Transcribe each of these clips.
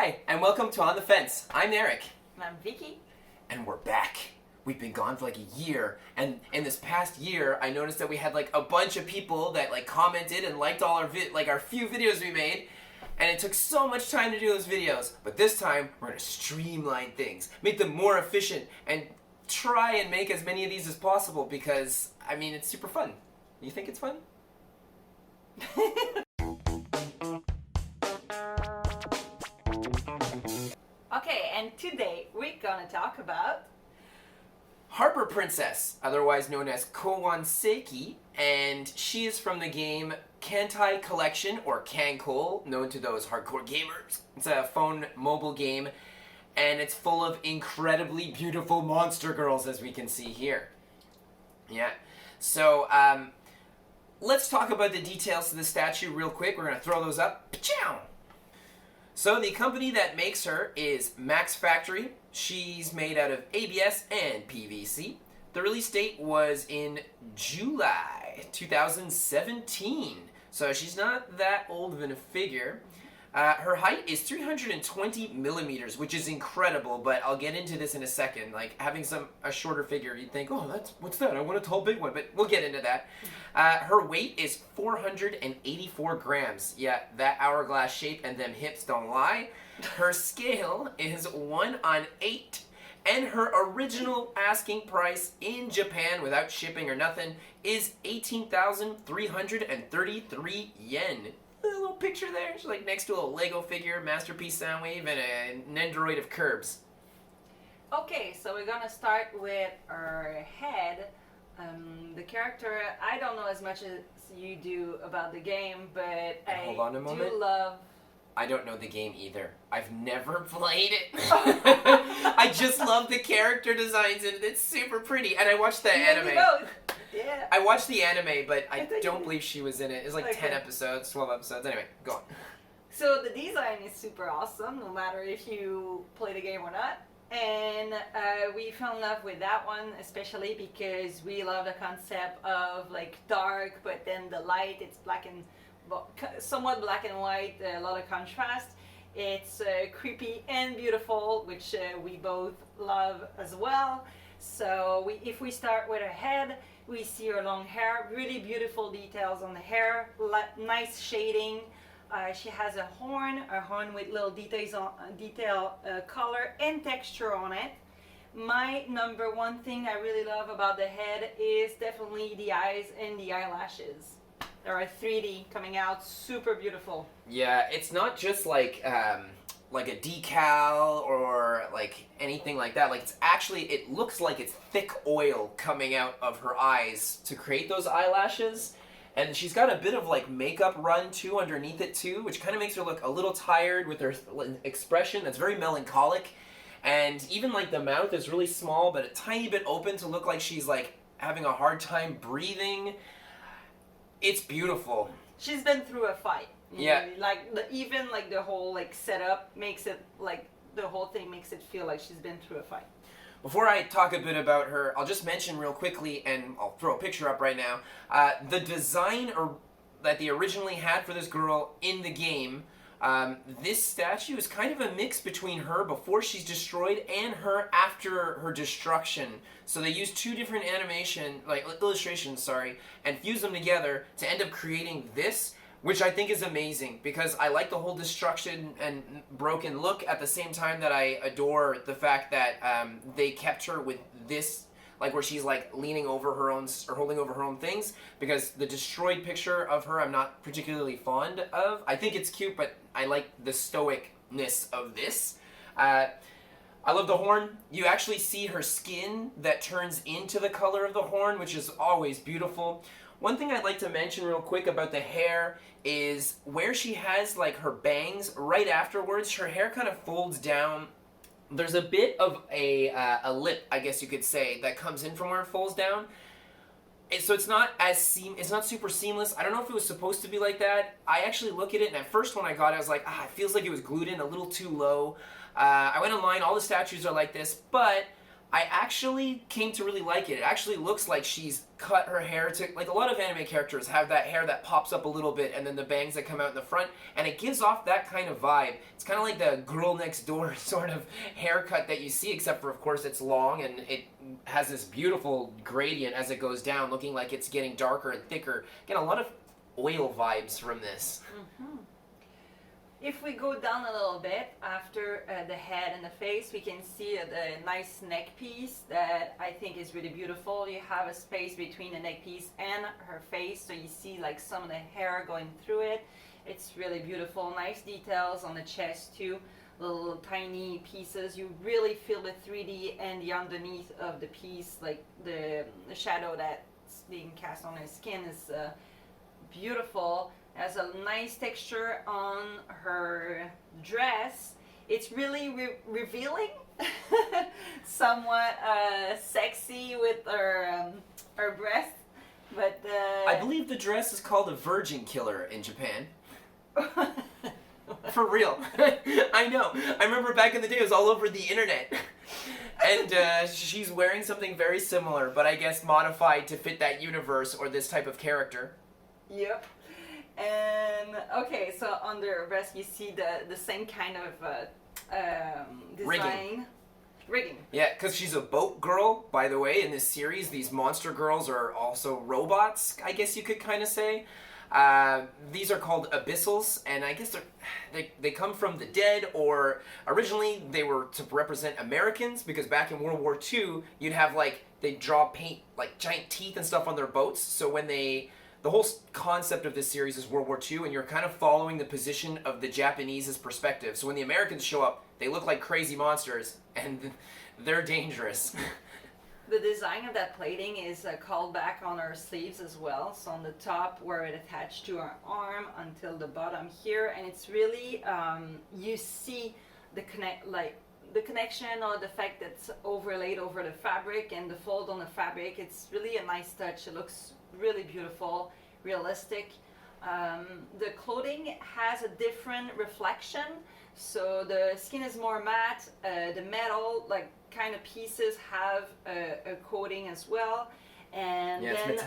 Hi, and welcome to On the Fence. I'm Erik. And I'm Vicky. And we're back. We've been gone for like a year, and in this past year, I noticed that we had like a bunch of people that like commented and liked all our our few videos we made, and it took so much time to do those videos. But this time, we're gonna streamline things, make them more efficient, and try and make as many of these as possible because, I mean, it's super fun. You think it's fun? Okay, and today we're gonna talk about Harper Princess, otherwise known as Kouwan Seiki, and she is from the game Kantai Collection, or Colle, known to those hardcore gamers. It's a phone mobile game, and it's full of incredibly beautiful monster girls, as we can see here. Yeah, so let's talk about the details of the statue real quick. We're going to throw those up. Pachow! So the company that makes her is Max Factory. She's made out of ABS and PVC. The release date was in July 2017. So she's not that old of a figure. Her height is 320 millimeters, which is incredible, but I'll get into this in a second. Like, having a shorter figure, you'd think, oh, what's that? I want a tall, big one, but we'll get into that. Her weight is 484 grams. Yeah, that hourglass shape and them hips don't lie. Her scale is 1:8, and her original asking price in Japan, without shipping or nothing, is 18,333 yen. A little picture there. She's like next to a Lego figure, Masterpiece Soundwave, and an Android of Curbs. Okay, so we're gonna start with her head. The character, I don't know as much as you do about the game, but Hold on a moment. do love... I don't know the game either. I've never played it. I just love the character designs and it's super pretty. And I watched the anime. Yeah. I watched the anime, but I don't believe she was in it. It's like 10 episodes, 12 episodes. Anyway, go on. So the design is super awesome, no matter if you play the game or not. And we fell in love with that one, especially because we love the concept of like dark, but then the light, it's somewhat black and white, a lot of contrast. It's creepy and beautiful, which we both love as well. So if we start with her head, we see her long hair, really beautiful details on the hair, nice shading. She has a horn with little detail, color and texture on it. My number one thing I really love about the head is definitely the eyes and the eyelashes. They are 3D coming out, super beautiful. Yeah, it's not just like a decal or like anything like that. Like it looks like it's thick oil coming out of her eyes to create those eyelashes. And she's got a bit of like makeup run too underneath it too, which kind of makes her look a little tired with her expression that's very melancholic. And even like the mouth is really small, but a tiny bit open to look like she's like having a hard time breathing. It's beautiful. She's been through a fight. Yeah. Like even like the whole like setup makes it like the whole thing makes it feel like she's been through a fight. Before I talk a bit about her, I'll just mention real quickly, and I'll throw a picture up right now, the design that they originally had for this girl in the game. This statue is kind of a mix between her before she's destroyed and her after her destruction. So they used two different illustrations, and fused them together to end up creating this, which I think is amazing because I like the whole destruction and broken look at the same time that I adore the fact that they kept her with this, like where she's like leaning over her own or holding over her own things, because the destroyed picture of her I'm not particularly fond of. I think it's cute, but I like the stoicness of this. I love the horn. You actually see her skin that turns into the color of the horn, which is always beautiful. One thing I'd like to mention real quick about the hair is where she has like her bangs right afterwards, her hair kind of folds down. There's a bit of a lip, I guess you could say, that comes in from where it folds down. So it's not it's not super seamless. I don't know if it was supposed to be like that. I actually look at it, and at first when I got it, I was like, it feels like it was glued in a little too low. I went online, all the statues are like this, but I actually came to really like it. It actually looks like she's cut her hair to, like a lot of anime characters have that hair that pops up a little bit and then the bangs that come out in the front, and it gives off that kind of vibe. It's kind of like the girl next door sort of haircut that you see, except for, of course, it's long and it has this beautiful gradient as it goes down, looking like it's getting darker and thicker. Again, a lot of oil vibes from this. Mm-hmm. If we go down a little bit after the head and the face, we can see the nice neck piece that I think is really beautiful. You have a space between the neck piece and her face, so you see like some of the hair going through it. It's really beautiful. Nice details on the chest too. Little tiny pieces. You really feel the 3D and the underneath of the piece, like the shadow that's being cast on her skin is beautiful. Has a nice texture on her dress. It's really revealing, somewhat sexy with her breasts. But I believe the dress is called a virgin killer in Japan. For real. I know. I remember back in the day it was all over the internet. And she's wearing something very similar, but I guess modified to fit that universe or this type of character. Yep. And okay, so under her breast you see the same kind of design. Rigging. Yeah, because she's a boat girl, by the way, in this series. These monster girls are also robots, I guess you could kind of say. These are called Abyssals, and I guess they come from the dead, or originally they were to represent Americans, because back in World War II, you'd have, like, they'd draw paint, like, giant teeth and stuff on their boats, so when the whole concept of this series is World War II, and you're kind of following the position of the Japanese's perspective. So when the Americans show up, they look like crazy monsters, and they're dangerous. The design of that plating is called back on her sleeves as well. So on the top where it attached to her arm until the bottom here, and it's really you see the connection or the fact that it's overlaid over the fabric and the fold on the fabric. It's really a nice touch. It looks really beautiful, realistic. The clothing has a different reflection, so the skin is more matte. The metal, like kind of pieces, have a coating as well, and yeah, then it's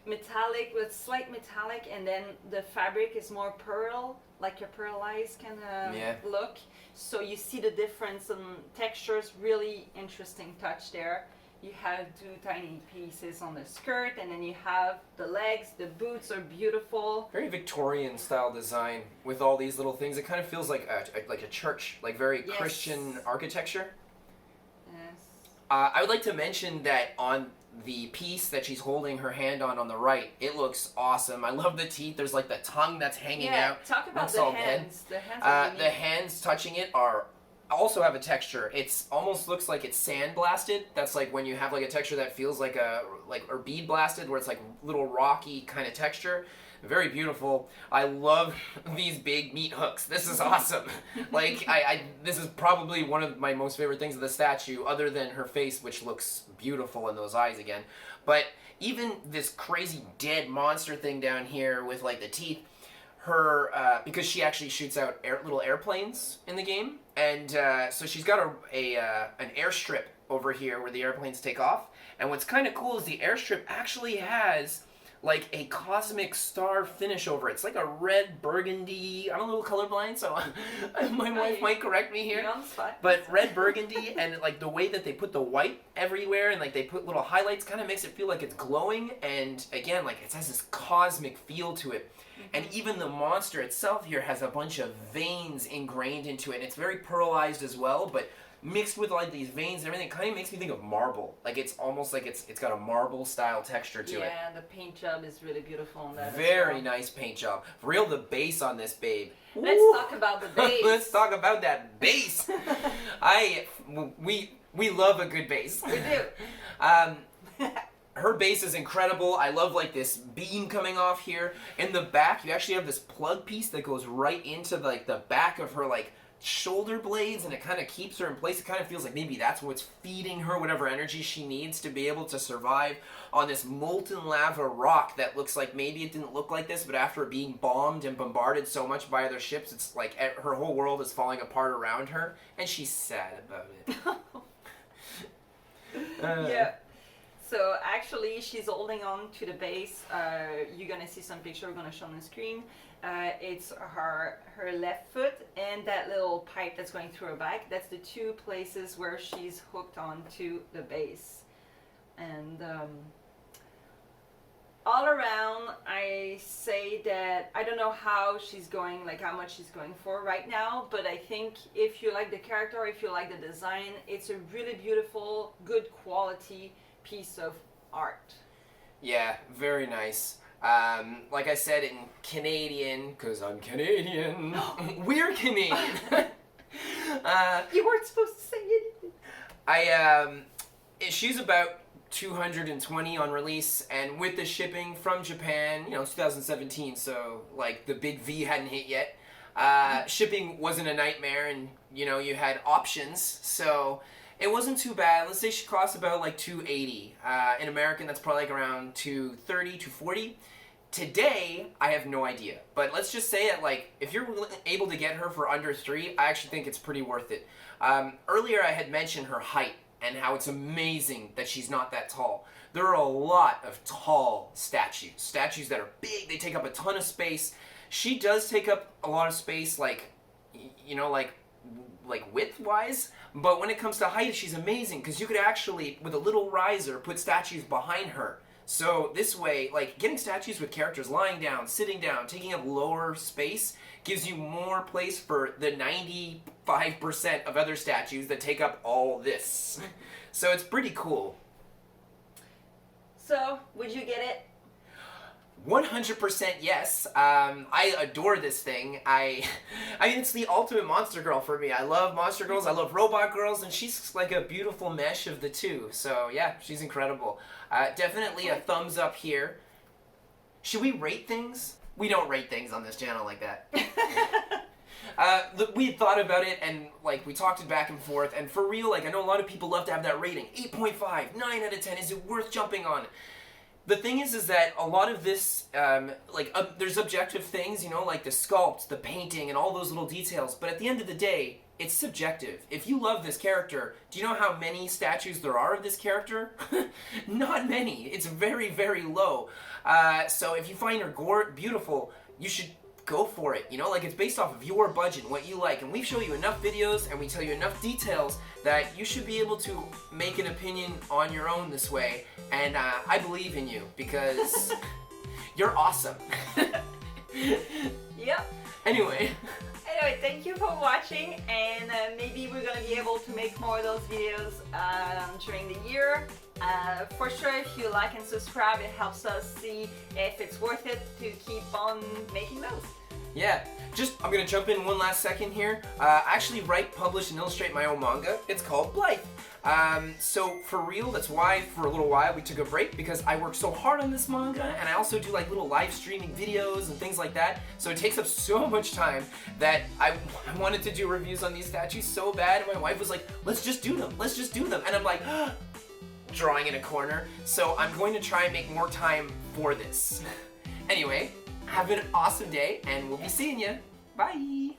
metallic with slight metallic, and then the fabric is more pearl, like a pearlized kind of look. So you see the difference in textures. Really interesting touch there. You have two tiny pieces on the skirt, and then you have the legs. The boots are beautiful. Very Victorian style design with all these little things. It kind of feels like a church, like very Christian architecture. Yes. I would like to mention that on the piece that she's holding her hand on the right, it looks awesome. I love the teeth. There's like the tongue that's hanging out. Talk about the hands. The hands are unique. The hands touching it are also have a texture. It's almost looks like it's sandblasted. That's like when you have like a texture that feels like or bead blasted, where it's like little rocky kind of texture. Very beautiful. I love these big meat hooks. This is awesome. Like this is probably one of my most favorite things of the statue, other than her face, which looks beautiful, in those eyes again. But even this crazy dead monster thing down here with like the teeth, her because she actually shoots out little airplanes in the game, and so she's got an airstrip over here where the airplanes take off. And what's kind of cool is the airstrip actually has like a cosmic star finish over it. It's like a red burgundy. I'm a little colorblind, so my wife might correct me here. But red burgundy, and like the way that they put the white everywhere, and like they put little highlights, kind of makes it feel like it's glowing. And again, like it has this cosmic feel to it. And even the monster itself here has a bunch of veins ingrained into it. And it's very pearlized as well, but mixed with like these veins and everything, kind of makes me think of marble. Like it's almost like it's got a marble style texture to it. Yeah, the paint job is really beautiful on that. Very nice paint job. For real, the base on this babe. Let's talk about the base. Let's talk about that base. We love a good base. We do. Her base is incredible. I love like this beam coming off here. In the back, you actually have this plug piece that goes right into like the back of her like shoulder blades, and it kind of keeps her in place. It kind of feels like maybe that's what's feeding her whatever energy she needs to be able to survive on this molten lava rock that looks like maybe it didn't look like this, but after being bombed and bombarded so much by other ships, it's like her whole world is falling apart around her, and she's sad about it. Yeah. So actually, she's holding on to the base. You're gonna see some picture we're gonna show on the screen. It's her left foot and that little pipe that's going through her back. That's the two places where she's hooked onto the base. And all around, I say that I don't know how she's going, like how much she's going for right now, but I think if you like the character, if you like the design, it's a really beautiful, good quality piece of art. Yeah, very nice. Like I said in Canadian, because I'm Canadian, we're Canadian. You weren't supposed to say anything. She's about 220 on release, and with the shipping from Japan, 2017, so like the big V hadn't hit yet. Shipping wasn't a nightmare, and you had options, so it wasn't too bad. Let's say she costs about like $280. In American, that's probably like around $230, $240. Today, I have no idea, but let's just say that like if you're able to get her for under $3, I actually think it's pretty worth it. Earlier, I had mentioned her height and how it's amazing that she's not that tall. There are a lot of tall statues that are big. They take up a ton of space. She does take up a lot of space, like width-wise, but when it comes to height, she's amazing because you could actually, with a little riser, put statues behind her. So this way, like getting statues with characters lying down, sitting down, taking up lower space gives you more place for the 95% of other statues that take up all this. So it's pretty cool. So, would you get it? 100% yes. I adore this thing. I mean, it's the ultimate monster girl for me. I love monster girls, I love robot girls, and she's like a beautiful mesh of the two. So yeah, she's incredible. Definitely a thumbs up here. Should we rate things? We don't rate things on this channel like that. We thought about it, and like we talked it back and forth, and for real, like I know a lot of people love to have that rating. 8.5, 9 out of 10, is it worth jumping on? The thing is that a lot of this, there's objective things, like the sculpt, the painting, and all those little details, but at the end of the day, it's subjective. If you love this character, do you know how many statues there are of this character? Not many. It's very, very low. So if you find her beautiful, you should go for it. It's based off of your budget, what you like, and we show you enough videos and we tell you enough details that you should be able to make an opinion on your own this way, and I believe in you because you're awesome. Yep. Anyway, thank you for watching, and maybe we're gonna be able to make more of those videos during the year. For sure, if you like and subscribe, it helps us see if it's worth it to keep on making those. Yeah, I'm gonna jump in one last second here. I actually write, publish, and illustrate my own manga. It's called Blythe. So for real, that's why for a little while we took a break, because I work so hard on this manga, and I also do like little live streaming videos and things like that. So it takes up so much time that I wanted to do reviews on these statues so bad, and my wife was like, let's just do them, and I'm like, drawing in a corner. So I'm going to try and make more time for this. Anyway, have an awesome day, and we'll be seeing you. Bye!